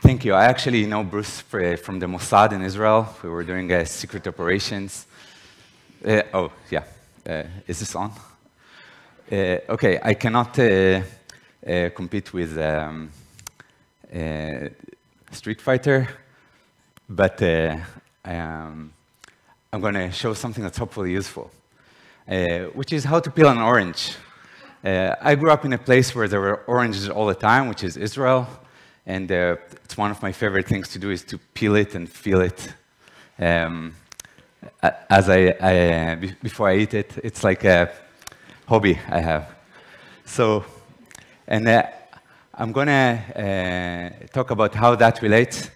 Thank you. I actually know Bruce from the Mossad in Israel. We were doing secret operations. Oh, yeah. Is this on? OK, I cannot compete with Street Fighter, but I'm going to show something that's hopefully useful, which is how to peel an orange. I grew up in a place where there were oranges all the time, which is Israel. And it's one of my favorite things to do is to peel it and feel it before I eat it. It's like a hobby I have. So, and I'm going to talk about how that relates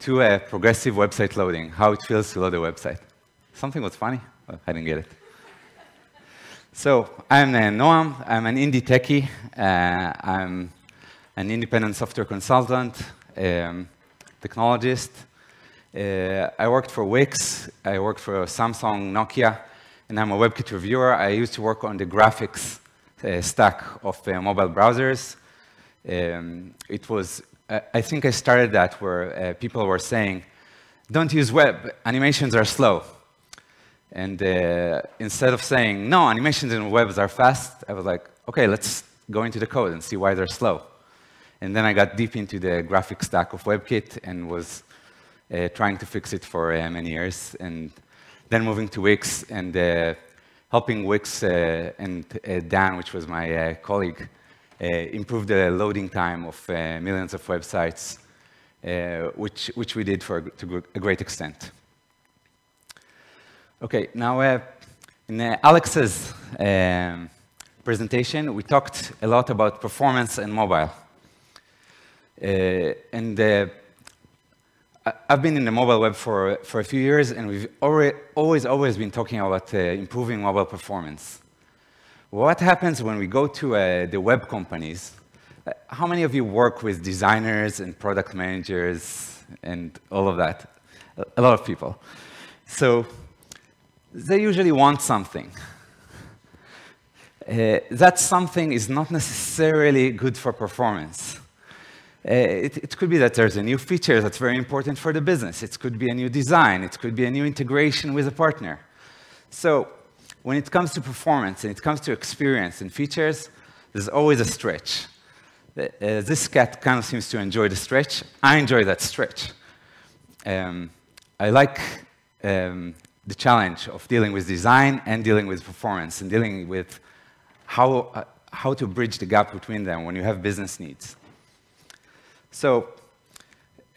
to a progressive website loading, how it feels to load a website. Something was funny? Oh, I didn't get it. So I'm Noam. I'm an indie techie. I'm an independent software consultant, technologist. I worked for Wix. I worked for Samsung, Nokia, and I'm a WebKit reviewer. I used to work on the graphics stack of mobile browsers. It was, I think I started that where people were saying, don't use web, animations are slow. And instead of saying, no, animations in webs are fast, I was like, OK, let's go into the code and see why they're slow. And then I got deep into the graphic stack of WebKit and was trying to fix it for many years. And then moving to Wix and helping Wix and Dan, which was my colleague, improve the loading time of millions of websites, which we did to a great extent. OK, now in Alex's presentation, we talked a lot about performance and mobile. I've been in the mobile web for a few years, and we've always been talking about improving mobile performance. What happens when we go to the web companies? How many of you work with designers and product managers and all of that? A lot of people. So they usually want something. That something is not necessarily good for performance. It could be that there's a new feature that's very important for the business. It could be a new design. It could be a new integration with a partner. So when it comes to performance and it comes to experience and features, there's always a stretch. This cat kind of seems to enjoy the stretch. I enjoy that stretch. I like the challenge of dealing with design and dealing with performance and dealing with how to bridge the gap between them when you have business needs. So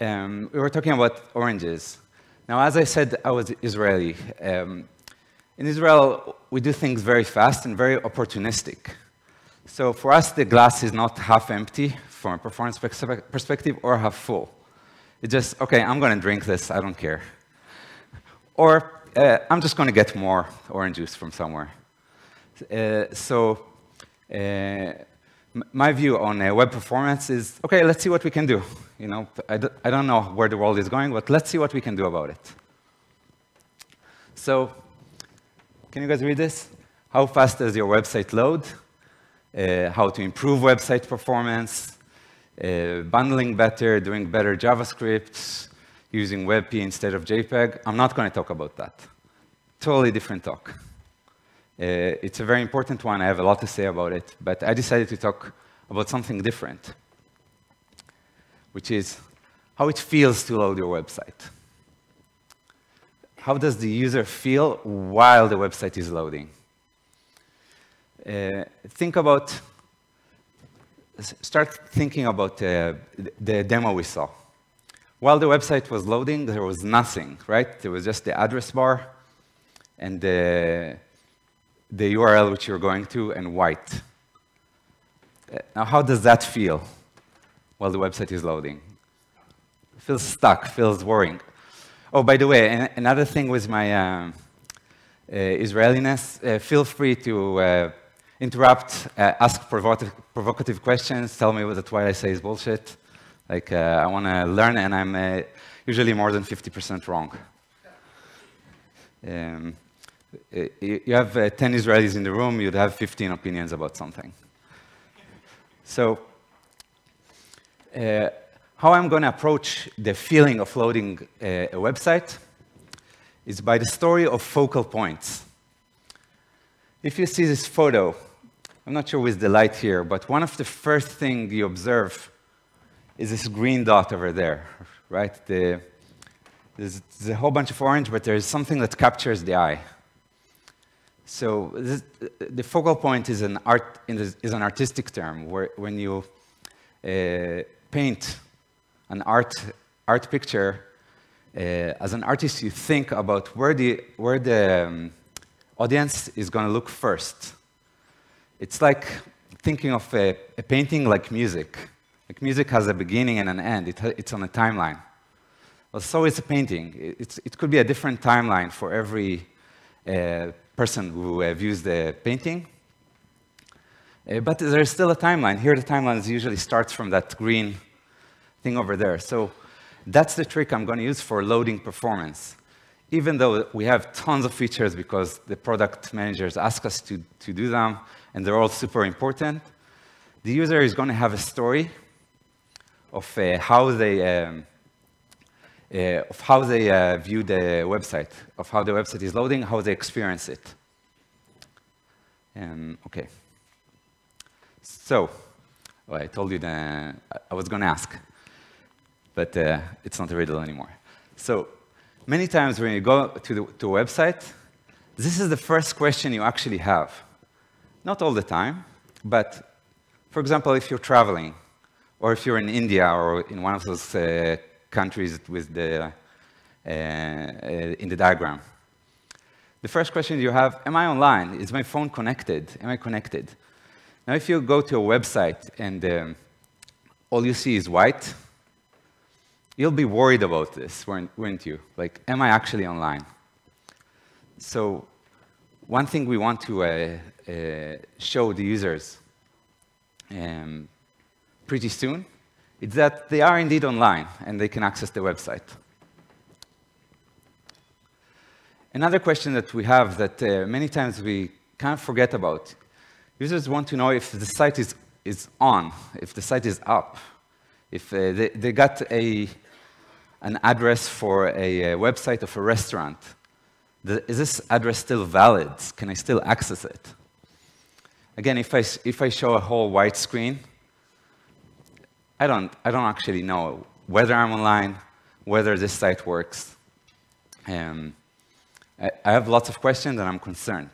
we were talking about oranges. Now, as I said, I was Israeli. In Israel, we do things very fast and very opportunistic. So for us, the glass is not half empty from a performance perspective or half full. It's just, OK, I'm going to drink this. I don't care. Or I'm just going to get more orange juice from somewhere. My view on web performance is, OK, let's see what we can do. You know, I don't know where the world is going, but let's see what we can do about it. So can you guys read this? How fast does your website load? How to improve website performance, bundling better, doing better JavaScript, using WebP instead of JPEG. I'm not going to talk about that. Totally different talk. It's a very important one. I have a lot to say about it. But I decided to talk about something different, which is how it feels to load your website. How does the user feel while the website is loading? Start thinking about the demo we saw. While the website was loading, there was nothing, right? There was just the address bar and the URL which you're going to, and white. Now, how does that feel while the website is loading? It feels stuck, feels worrying. Oh, by the way, another thing with my Israeliness, feel free to interrupt, ask provocative questions, tell me that what I say is bullshit. Like, I want to learn, and I'm usually more than 50% wrong. You have 10 Israelis in the room, you'd have 15 opinions about something. So how I'm going to approach the feeling of loading a website is by the story of focal points. If you see this photo, I'm not sure with the light here, but one of the first things you observe is this green dot over there, right? There's a whole bunch of orange, but there's something that captures the eye. So the focal point is an artistic term, where when you paint an art picture, as an artist, you think about where the audience is going to look first. It's like thinking of a painting like music. Like music has a beginning and an end. It's on a timeline. Well, so is a painting. It could be a different timeline for every person who views the painting. But there's still a timeline. Here, the timeline usually starts from that green thing over there. So that's the trick I'm going to use for loading performance. Even though we have tons of features because the product managers ask us to do them, and they're all super important, the user is going to have a story of how they view the website, of how the website is loading, how they experience it. OK. So, I told you that I was going to ask, but it's not a riddle anymore. So, many times when you go to a website, this is the first question you actually have. Not all the time, but for example, if you're traveling, or if you're in India or in one of those countries with the in the diagram. The first question you have, am I online? Is my phone connected? Am I connected? Now, if you go to a website and all you see is white, you'll be worried about this, wouldn't you? Like, am I actually online? So one thing we want to show the users pretty soon is that they are indeed online and they can access the website. Another question that we have that many times we kind of forget about, users want to know if the site is on, if the site is up, if they got an address for a website of a restaurant. Is this address still valid? Can I still access it? Again, if I show a whole white screen, I don't actually know whether I'm online, whether this site works. I have lots of questions and I'm concerned.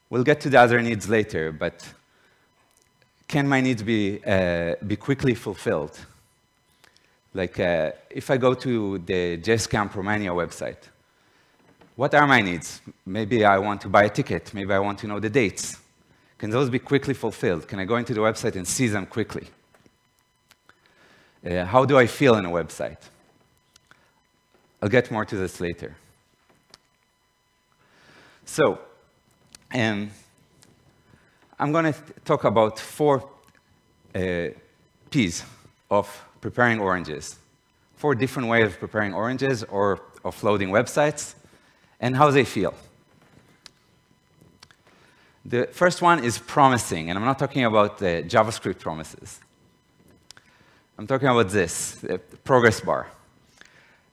We'll get to the other needs later, but can my needs be quickly fulfilled? Like, if I go to the JSCamp Romania website, what are my needs? Maybe I want to buy a ticket. Maybe I want to know the dates. Can those be quickly fulfilled? Can I go into the website and see them quickly? How do I feel in a website? I'll get more to this later. So, I'm going to talk about 4 P's of preparing oranges. 4 different ways of preparing oranges or of loading websites, and how they feel. The first one is promising, and I'm not talking about the JavaScript promises. I'm talking about this, the progress bar.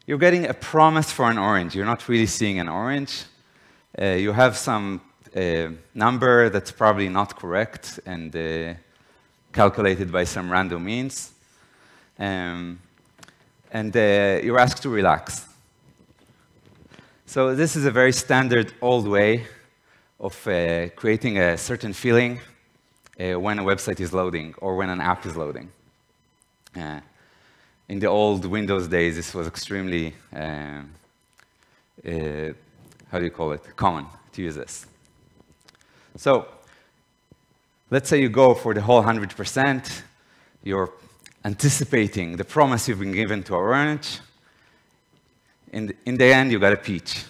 You're getting a promise for an orange. You're not really seeing an orange. You have some number that's probably not correct and calculated by some random means. And you're asked to relax. So this is a very standard old way of creating a certain feeling when a website is loading or when an app is loading. In the old Windows days, this was extremely, how do you call it, common to use this. So let's say you go for the whole 100%. You're anticipating the promise you've been given to orange. In the end, you got a peach.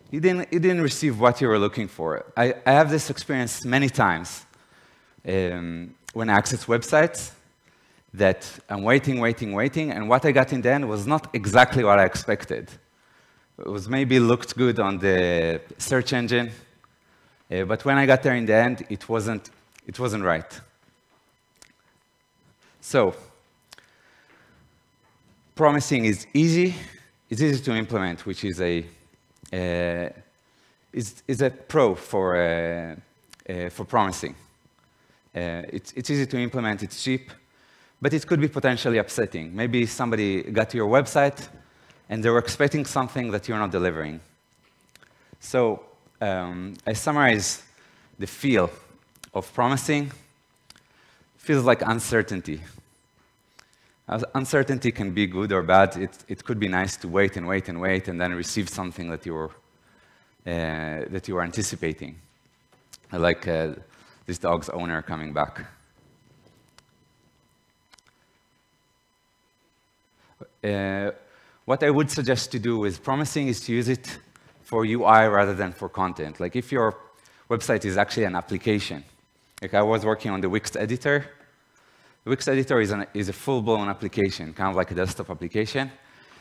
You didn't receive what you were looking for. I have this experience many times when I access websites that I'm waiting, and what I got in the end was not exactly what I expected. It was maybe looked good on the search engine, but when I got there in the end, it wasn't it wasn't right. So, promising is easy. It's easy to implement, which is a pro for promising. It's easy to implement. It's cheap, but it could be potentially upsetting. Maybe somebody got to your website and they were expecting something that you're not delivering. So I summarize the feel of promising. Feels like uncertainty. Uncertainty can be good or bad. It could be nice to wait and wait and wait and then receive something that you were anticipating, like this dog's owner coming back. What I would suggest to do with promising is to use it for UI rather than for content. Like if your website is actually an application. Like I was working on the Wix editor. The Wix editor is a full-blown application, kind of like a desktop application.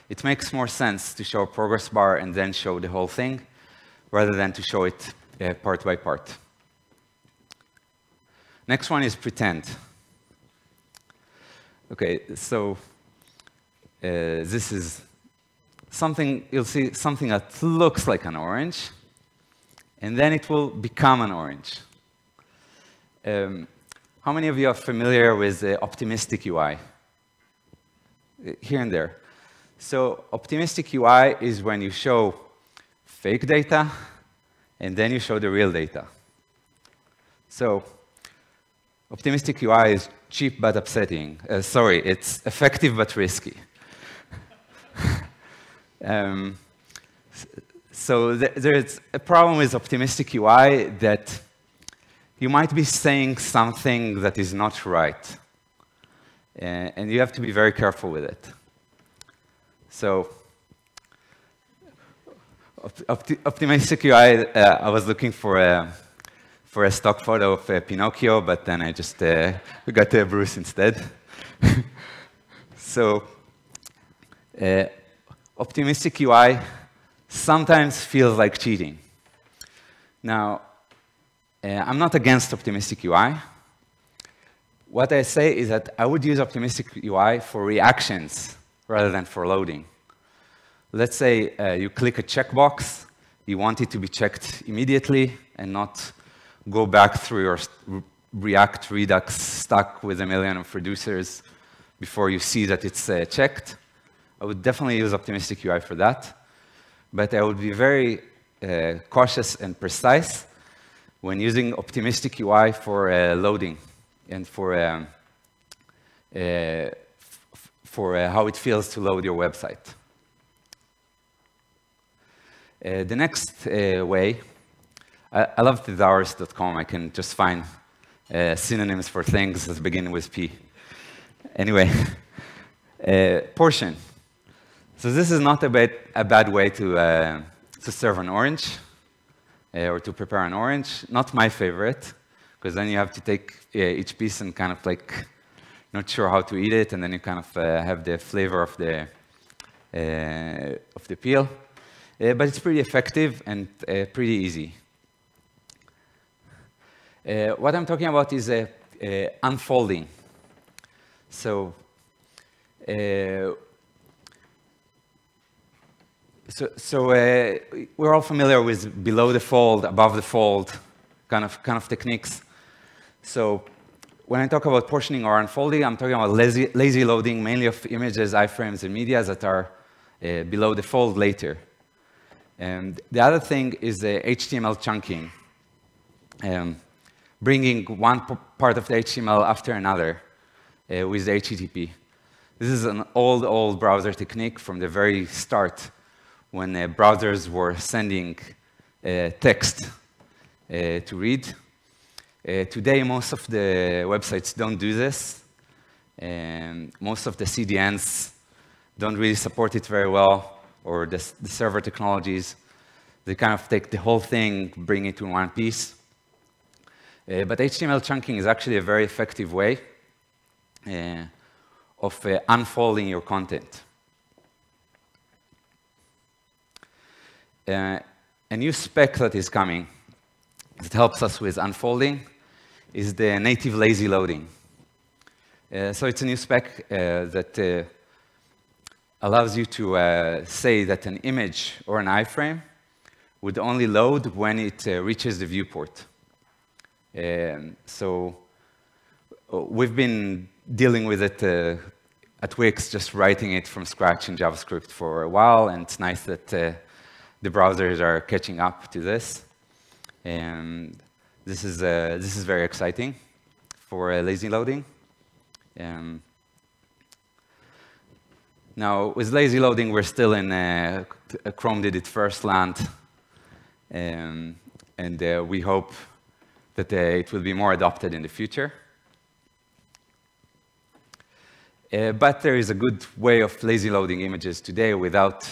It makes more sense to show a progress bar and then show the whole thing, rather than to show it part by part. Next one is pretend. Okay, so this is something, you'll see something that looks like an orange, and then it will become an orange. How many of you are familiar with Optimistic UI? Here and there. So Optimistic UI is when you show fake data, and then you show the real data. So Optimistic UI is cheap but upsetting. Sorry, it's effective but risky. So there's a problem with Optimistic UI that you might be saying something that is not right. And you have to be very careful with it. So Optimistic UI, I was looking for a stock photo of Pinocchio, but then I just got Bruce instead. So Optimistic UI sometimes feels like cheating. Now, I'm not against Optimistic UI. What I say is that I would use Optimistic UI for reactions rather than for loading. Let's say you click a checkbox, you want it to be checked immediately and not go back through your React Redux stack with a million of reducers before you see that it's checked. I would definitely use Optimistic UI for that. But I would be very cautious and precise when using Optimistic UI for loading and for how it feels to load your website. The next way, I love the Dollarscom. I can just find synonyms for things that begin with P. Anyway, portion. So this is not a bad way to serve an orange or to prepare an orange. Not my favorite, because then you have to take each piece and kind of like not sure how to eat it, and then you kind of have the flavor of the peel. But it's pretty effective and pretty easy. What I'm talking about is unfolding. So, we're all familiar with below the fold, above the fold kind of techniques. So when I talk about portioning or unfolding, I'm talking about lazy loading, mainly of images, iframes, and media that are below the fold later. And the other thing is HTML chunking, bringing one part of the HTML after another with the HTTP. This is an old browser technique from the very start, when browsers were sending text to read. Today, most of the websites don't do this. Most of the CDNs don't really support it very well, or the server technologies. They kind of take the whole thing, bring it to one piece. But HTML chunking is actually a very effective way of unfolding your content. A new spec that is coming that helps us with unfolding is the native lazy loading. So it's a new spec that allows you to say that an image or an iframe would only load when it reaches the viewport. So we've been dealing with it at Wix, just writing it from scratch in JavaScript for a while, and it's nice that the browsers are catching up to this. And this is very exciting for lazy loading. Now, with lazy loading, we're still in Chrome did it first land, and we hope that it will be more adopted in the future. But there is a good way of lazy loading images today without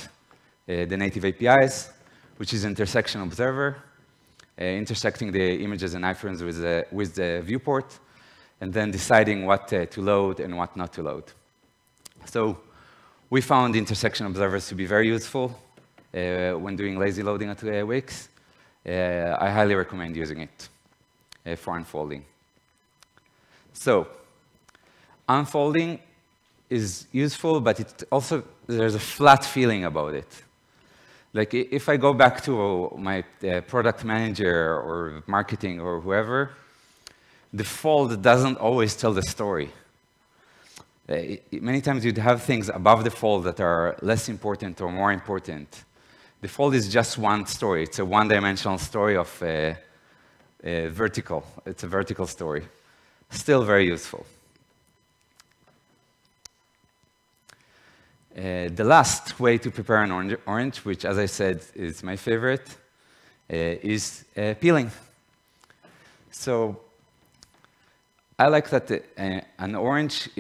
the native APIs, which is intersection observer, intersecting the images and iframes with the viewport, and then deciding what to load and what not to load. So we found intersection observers to be very useful when doing lazy loading at Wix. I highly recommend using it for unfolding. So unfolding is useful, but there's a flat feeling about it. Like if I go back to my product manager or marketing or whoever, the fold doesn't always tell the story. Many times you'd have things above the fold that are less important or more important. The fold is just one story. It's a one-dimensional story of vertical. It's a vertical story. Still very useful. The last way to prepare an orange, which, as I said, is my favorite, is peeling. So I like that an orange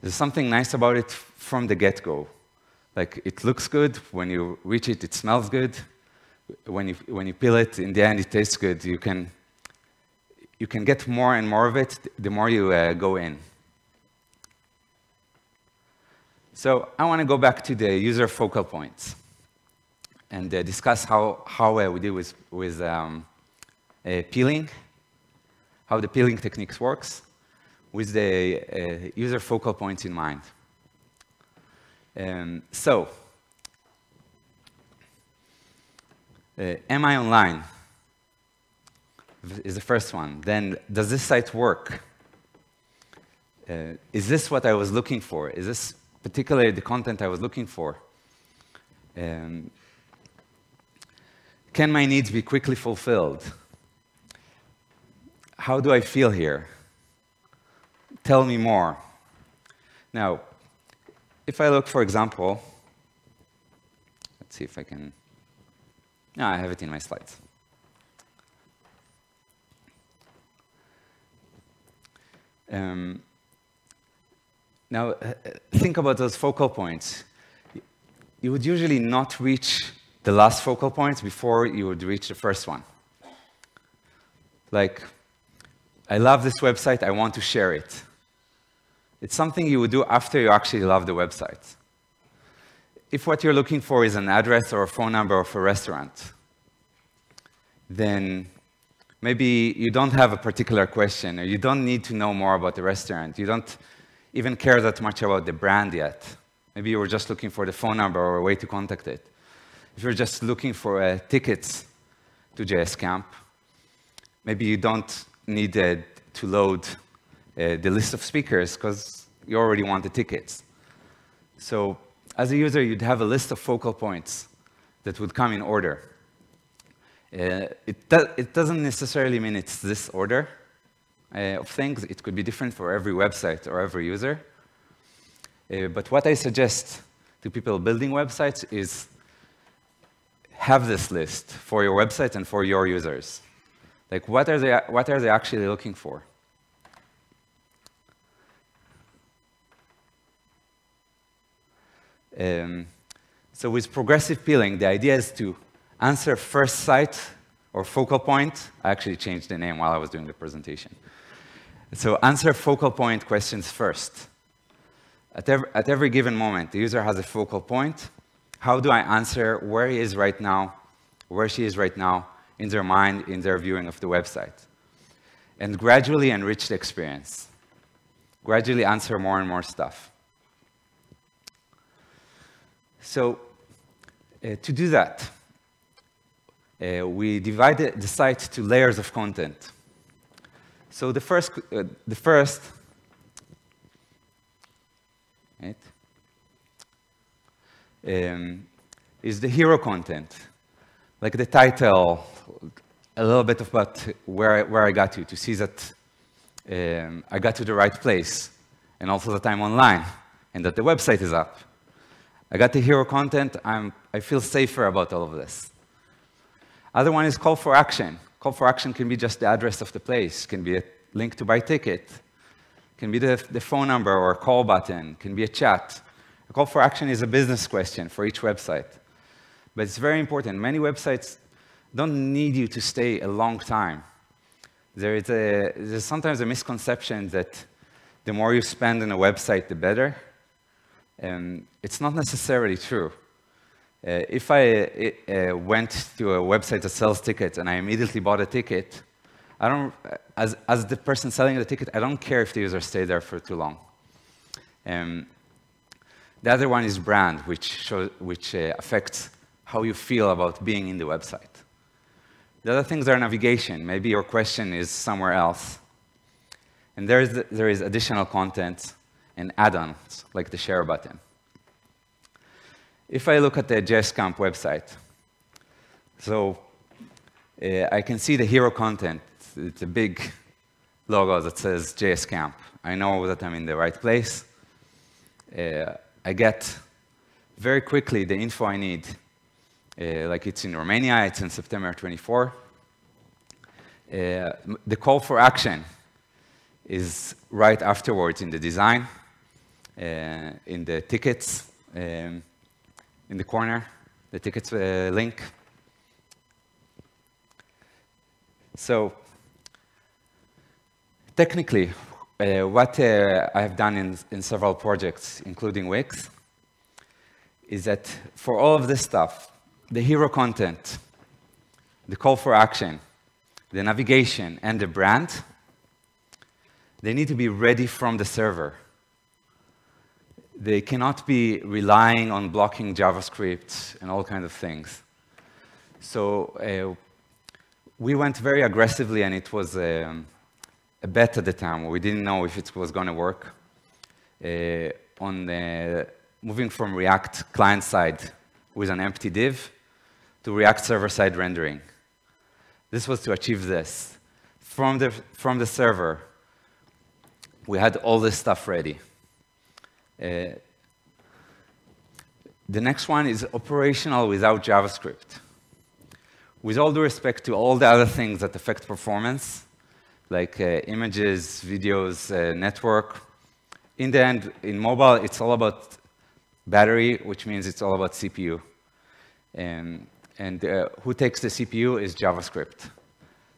there's something nice about it from the get-go. Like, it looks good. When you reach it, it smells good. When you peel it, in the end, it tastes good. You can get more and more of it the more you go in. So I want to go back to the user focal points and discuss how we deal with peeling, how the peeling techniques works with the user focal points in mind. So, am I online? Is the first one. Then, does this site work? Is this what I was looking for? Is this particularly the content I was looking for? Can my needs be quickly fulfilled? How do I feel here? Tell me more. Now, if I look, for example, let's see if I can. No, I have it in my slides. Now, think about those focal points. You would usually not reach the last focal point before you would reach the first one. Like, I love this website, I want to share it. It's something you would do after you actually love the website. If what you're looking for is an address or a phone number of a restaurant, then maybe you don't have a particular question, or you don't need to know more about the restaurant. You don't even care that much about the brand yet. Maybe you were just looking for the phone number or a way to contact it. If you're just looking for tickets to JS Camp, maybe you don't need to load the list of speakers because you already want the tickets. So as a user, you'd have a list of focal points that would come in order. It doesn't necessarily mean it's this order of things. It could be different for every website or every user. But what I suggest to people building websites is have this list for your website and for your users. Like, what are they actually looking for? So with progressive peeling, the idea is to answer first site or focal point. I actually changed the name while I was doing the presentation. So answer focal point questions first. At every given moment, the user has a focal point. How do I answer where he is right now, where she is right now, in their mind, in their viewing of the website? and gradually enrich the experience. Gradually answer more and more stuff. So to do that, we divided the site to layers of content. So the first right, is the hero content, like the title, a little bit about where I got to see that I got to the right place, and also that I'm online, and that the website is up. I got the hero content, I feel safer about all of this. Other one is call for action. Call for action can be just the address of the place, can be a link to buy ticket, can be the phone number or a call button, can be a chat. A call for action is a business question for each website. But it's very important. Many websites don't need you to stay a long time. There's sometimes a misconception that the more you spend on a website, the better. It's not necessarily true. If I went to a website that sells tickets and I immediately bought a ticket, as the person selling the ticket, I don't care if the user stayed there for too long. The other one is brand, which affects how you feel about being in the website. The other things are navigation. Maybe your question is somewhere else. And there is additional content and add-ons, like the share button. If I look at the JSCamp website, so I can see the hero content. It's a big logo that says JSCamp. I know that I'm in the right place. I get very quickly the info I need. Like it's in Romania, it's in September 24. The call for action is right afterwards in the design, in the tickets, in the corner, the tickets link. So technically, what I have done in several projects, including Wix, is that for all of this stuff, the hero content, the call for action, the navigation, and the brand, they need to be ready from the server. They cannot be relying on blocking JavaScript and all kinds of things. So we went very aggressively, and it was a bet at the time. We didn't know if it was going to work. Moving from React client-side with an empty div to React server-side rendering. This was to achieve this. From the server, we had all this stuff ready. The next one is operational without JavaScript. With all due respect to all the other things that affect performance, like images, videos, network, in the end, in mobile, it's all about battery, which means it's all about CPU. And who takes the CPU is JavaScript.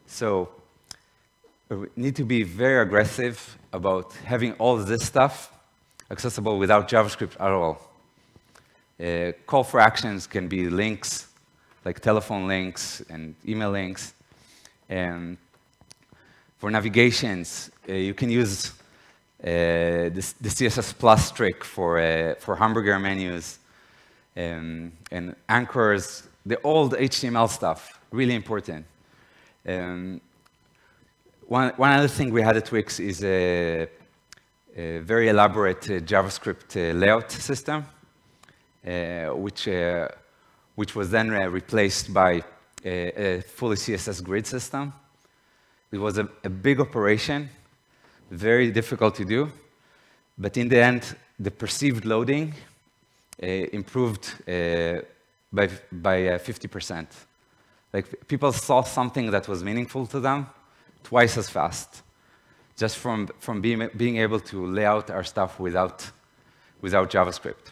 So we need to be very aggressive about having all of this stuff accessible without JavaScript at all. Call for actions can be links, like telephone links and email links. And for navigations, you can use the CSS plus trick for hamburger menus and anchors, the old HTML stuff, really important. One other thing we had at Wix is a very elaborate JavaScript layout system, which was then replaced by a fully CSS grid system. It was a big operation, very difficult to do, but in the end, the perceived loading improved by 50%. Like, people saw something that was meaningful to them twice as fast, just from being able to lay out our stuff without JavaScript.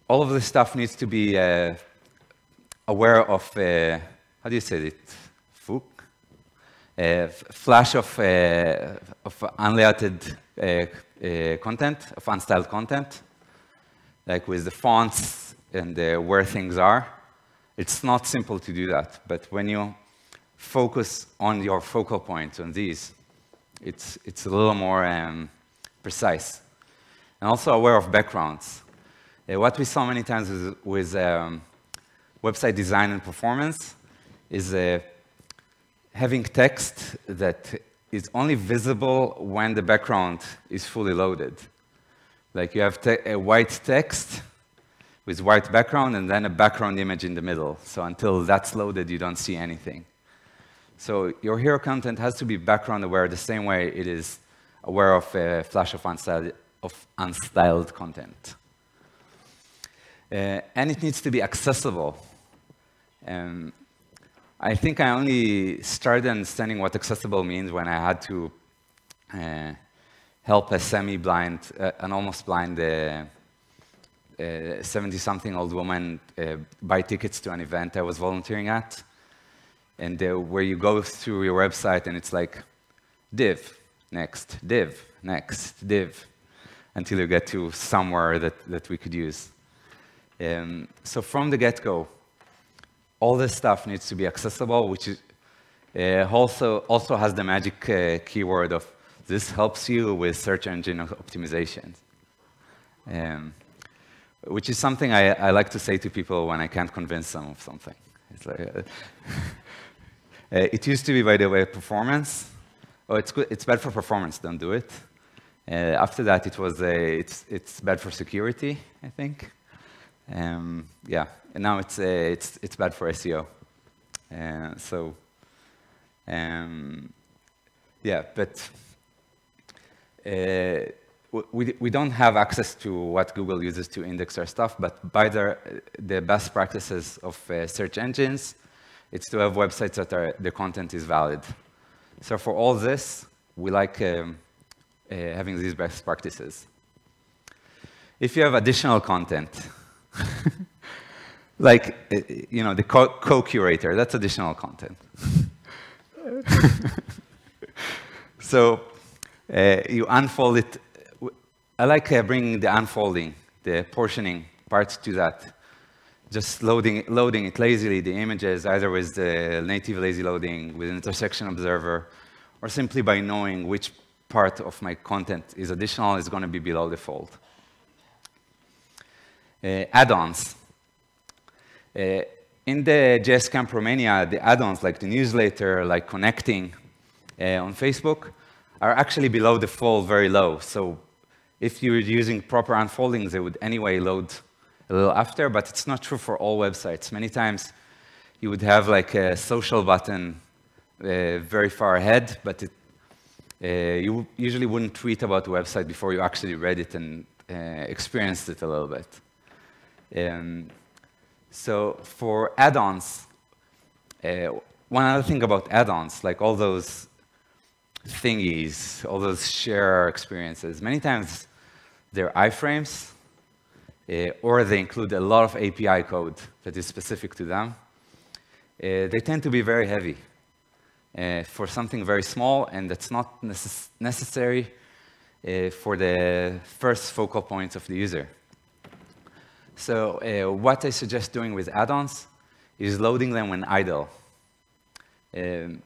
All of this stuff needs to be aware of, how do you say it, flash of unlayouted content, of unstyled content, like with the fonts and where things are. It's not simple to do that, but when you focus on your focal point on these, it's a little more precise. And also aware of backgrounds. What we saw many times with website design and performance is having text that is only visible when the background is fully loaded. Like you have a white text with white background and then a background image in the middle. So until that's loaded, you don't see anything. So your hero content has to be background aware the same way it is aware of a flash of unstyled content. And it needs to be accessible. I think I only started understanding what accessible means when I had to help a semi-blind, an almost blind 70-something-old woman buy tickets to an event I was volunteering at. And where you go through your website and it's like div, next, div, next, div, until you get to somewhere that we could use. So from the get-go, all this stuff needs to be accessible, which is, also has the magic keyword of this helps you with search engine optimization. Which is something I like to say to people when I can't convince them of something. It's like, it used to be, by the way, performance. Oh, it's good. It's bad for performance. Don't do it. After that, it was it's bad for security, I think. Yeah, and now it's bad for SEO. Yeah, but we don't have access to what Google uses to index our stuff, but by the best practices of search engines, it's to have websites that the content is valid. So for all this, we like having these best practices. If you have additional content, like the co-curator, that's additional content. So you unfold it. I like bringing the unfolding, the portioning part to that. Just loading it lazily, the images, either with the native lazy loading, with an intersection observer, or simply by knowing which part of my content is additional is going to be below the fold. Add-ons. In the JS Camp Romania, the add-ons, like the newsletter, like connecting on Facebook, are actually below the fold, very low. So if you're using proper unfoldings, they would anyway load a little after, but it's not true for all websites. Many times you would have like a social button very far ahead, but you usually wouldn't tweet about the website before you actually read it and experienced it a little bit. So for add-ons, one other thing about add-ons, like all those thingies, all those share experiences, many times they're iframes, or they include a lot of API code that is specific to them. They tend to be very heavy for something very small, and that's not necessary for the first focal point of the user. So what I suggest doing with add-ons is loading them when idle,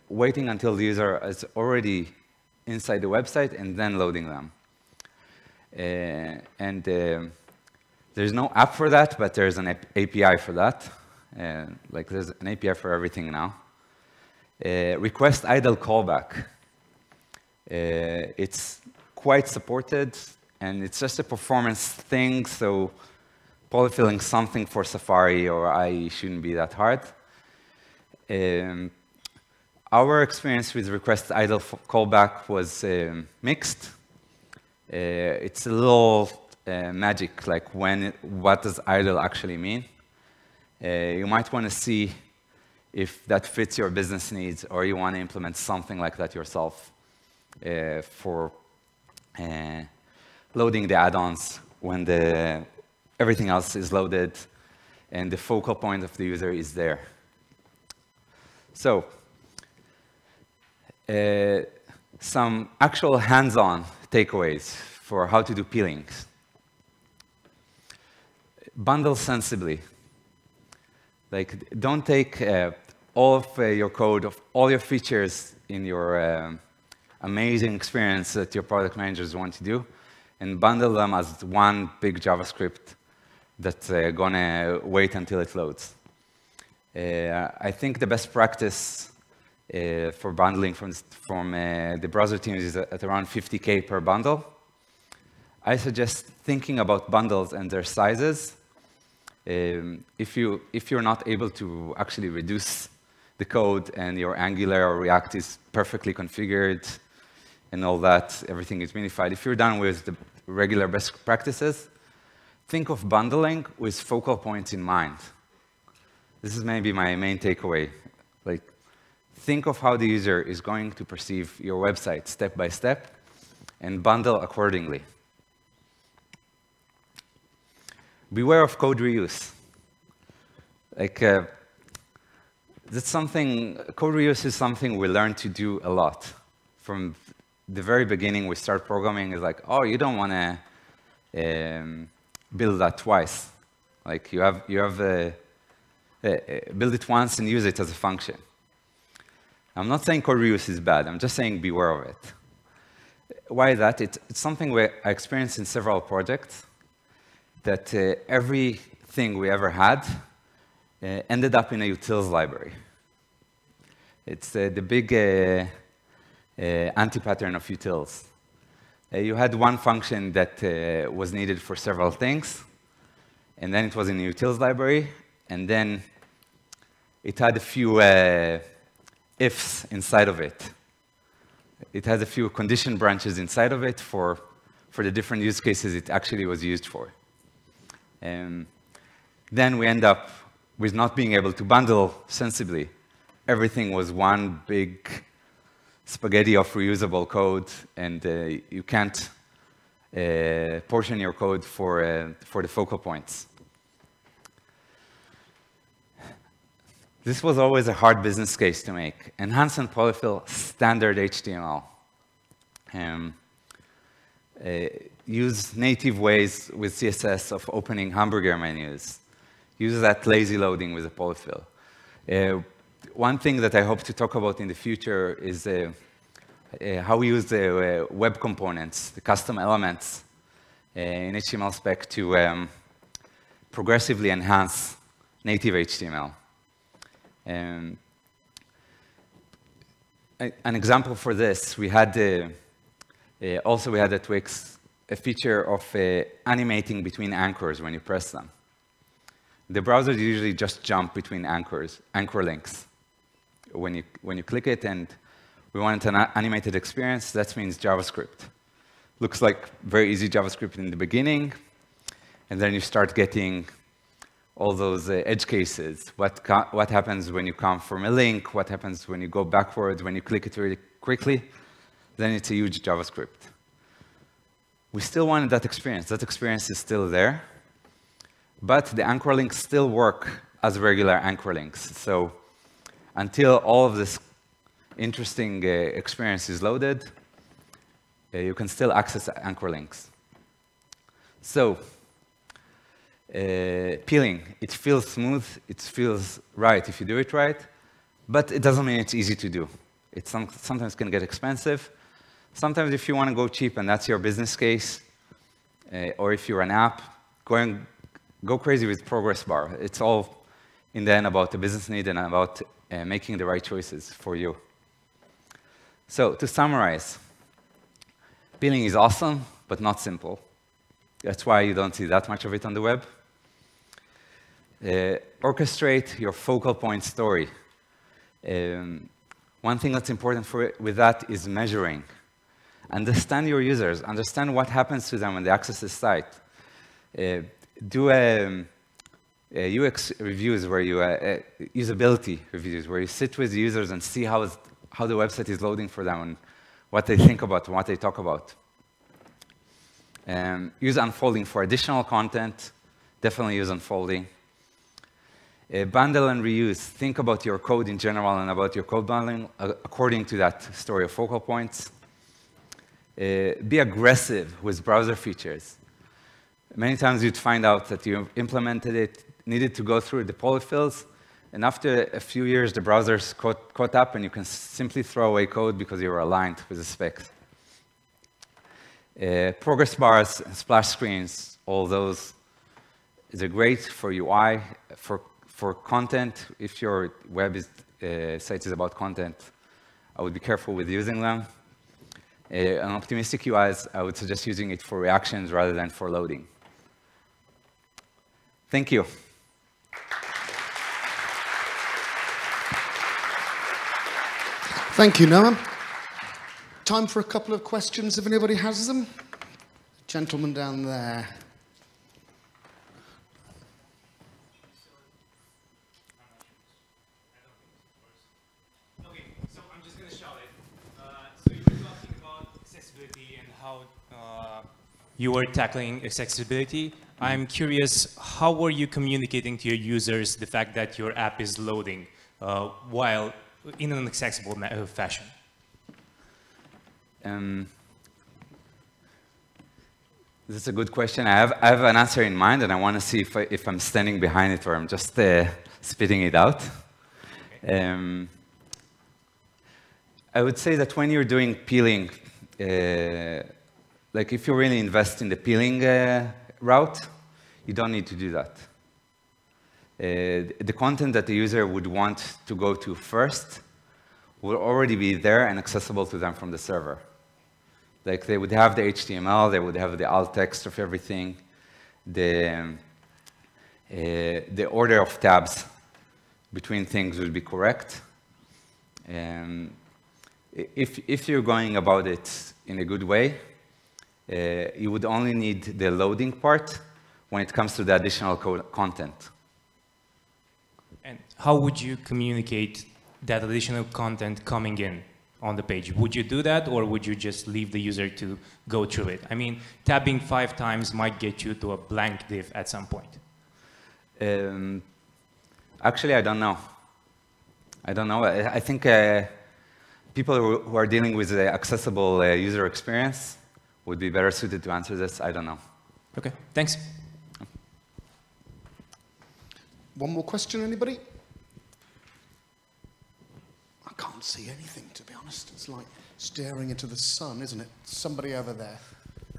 waiting until the user is already inside the website and then loading them. There's no app for that, but there's an API for that. Like there's an API for everything now. Request IdleCallback. It's quite supported, and it's just a performance thing, so polyfilling something for Safari or IE shouldn't be that hard. Our experience with request IdleCallback was mixed. It's a little magic, like what does idle actually mean? You might want to see if that fits your business needs, or you want to implement something like that yourself for loading the add-ons when everything else is loaded and the focal point of the user is there. So some actual hands-on takeaways for how to do peelings. Bundle sensibly. Like, don't take all of your code, of all your features in your amazing experience that your product managers want to do, and bundle them as one big JavaScript that's going to wait until it loads. I think the best practice for bundling from the browser teams is at around 50K per bundle. I suggest thinking about bundles and their sizes. If you're not able to actually reduce the code and your Angular or React is perfectly configured and all that, everything is minified. If you're done with the regular best practices, think of bundling with focal points in mind. This is maybe my main takeaway. Like, think of how the user is going to perceive your website step by step and bundle accordingly. Beware of code reuse. Like, that's something, code reuse is something we learn to do a lot. From the very beginning, we start programming, is like, oh, you don't want to build that twice. Like, you have build it once and use it as a function. I'm not saying code reuse is bad. I'm just saying beware of it. Why is that? It's something I experienced in several projects, that everything we ever had ended up in a utils library. It's the big anti-pattern of utils. You had one function that was needed for several things, and then it was in the utils library, and then it had a few ifs inside of it. It has a few condition branches inside of it for the different use cases it actually was used for. Then we end up with not being able to bundle sensibly. Everything was one big spaghetti of reusable code, and you can't portion your code for the focal points. This was always a hard business case to make. Enhance and polyfill standard HTML. Use native ways with CSS of opening hamburger menus. Use that lazy loading with a polyfill. One thing that I hope to talk about in the future is how we use the web components, the custom elements in HTML spec to progressively enhance native HTML. An example for this, we had at Wix a feature of animating between anchors when you press them. The browsers usually just jump between anchor links when you click it, and we want an animated experience. That means JavaScript. Looks like very easy JavaScript in the beginning, and then you start getting all those edge cases. What happens when you come from a link? What happens when you go backwards, when you click it really quickly? Then it's a huge JavaScript. We still wanted that experience. That experience is still there. But the anchor links still work as regular anchor links. So until all of this interesting experience is loaded, you can still access anchor links. So peeling, it feels smooth, it feels right if you do it right, but it doesn't mean it's easy to do. It sometimes can get expensive. Sometimes if you want to go cheap and that's your business case, or if you're an app, go crazy with progress bar. It's all, in the end, about the business need and about making the right choices for you. So to summarize, peeling is awesome, but not simple. That's why you don't see that much of it on the web. Orchestrate your focal point story. One thing that's important with that is measuring. Understand your users. Understand what happens to them when they access the site. Do UX reviews where you usability reviews where you sit with the users and see how the website is loading for them and what they think about and what they talk about. Use unfolding for additional content. Definitely use unfolding. Bundle and reuse. Think about your code in general and about your code bundling according to that story of focal points. Be aggressive with browser features. Many times you'd find out that you implemented it, needed to go through the polyfills, And after a few years, the browser's caught up, and you can simply throw away code because you're aligned with the specs. Progress bars and splash screens, all those, they're great for UI, for content. If your site is about content, I would be careful with using them. On optimistic UIs, I would suggest using it for reactions rather than for loading. Thank you. Thank you, Noam. Time for a couple of questions, if anybody has them. Gentleman down there. Okay, so I'm just going to shout it. So you were talking about accessibility and how you were tackling accessibility. I'm curious, how were you communicating to your users the fact that your app is loading while in an accessible fashion? This is a good question. I have an answer in mind, and I want to see if I'm standing behind it or I'm just spitting it out. Okay. I would say that when you're doing peeling, like if you really invest in the peeling route, you don't need to do that. The content that the user would want to go to first will already be there and accessible to them from the server. Like they would have the HTML, they would have the alt text of everything, the order of tabs between things will be correct. If you're going about it in a good way, you would only need the loading part when it comes to the additional content. And how would you communicate that additional content coming in on the page? Would you do that, or would you just leave the user to go through it? I mean, tabbing 5 times might get you to a blank div at some point. Actually, I don't know. I don't know. I think people who are dealing with the accessible user experience would be better suited to answer this. I don't know. Okay, thanks. One more question, anybody? I can't see anything, to be honest. It's like staring into the sun, isn't it? Somebody over there.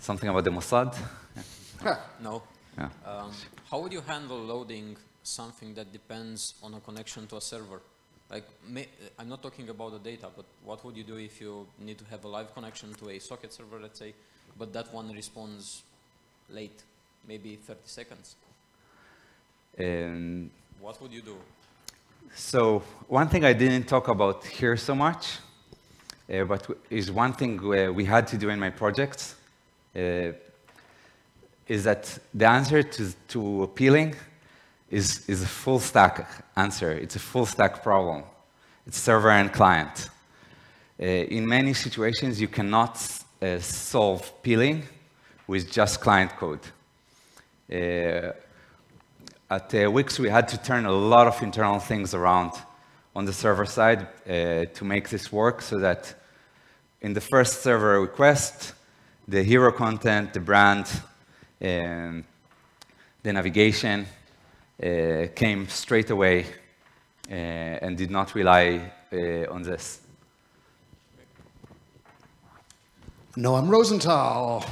Something about the Mossad? Yeah. No. Yeah. How would you handle loading something that depends on a connection to a server? Like, I'm not talking about the data, but what would you do if you need to have a live connection to a socket server, let's say, but that one responds late, maybe 30 seconds? What would you do? So one thing I didn't talk about here so much, but is one thing we had to do in my projects, is that the answer to peeling is a full stack answer. It's a full stack problem. It's server and client. In many situations, you cannot solve peeling with just client code. At Wix, we had to turn a lot of internal things around on the server side to make this work, so that in the first server request, the hero content, the brand, the navigation came straight away and did not rely on this. Noam Rosenthal.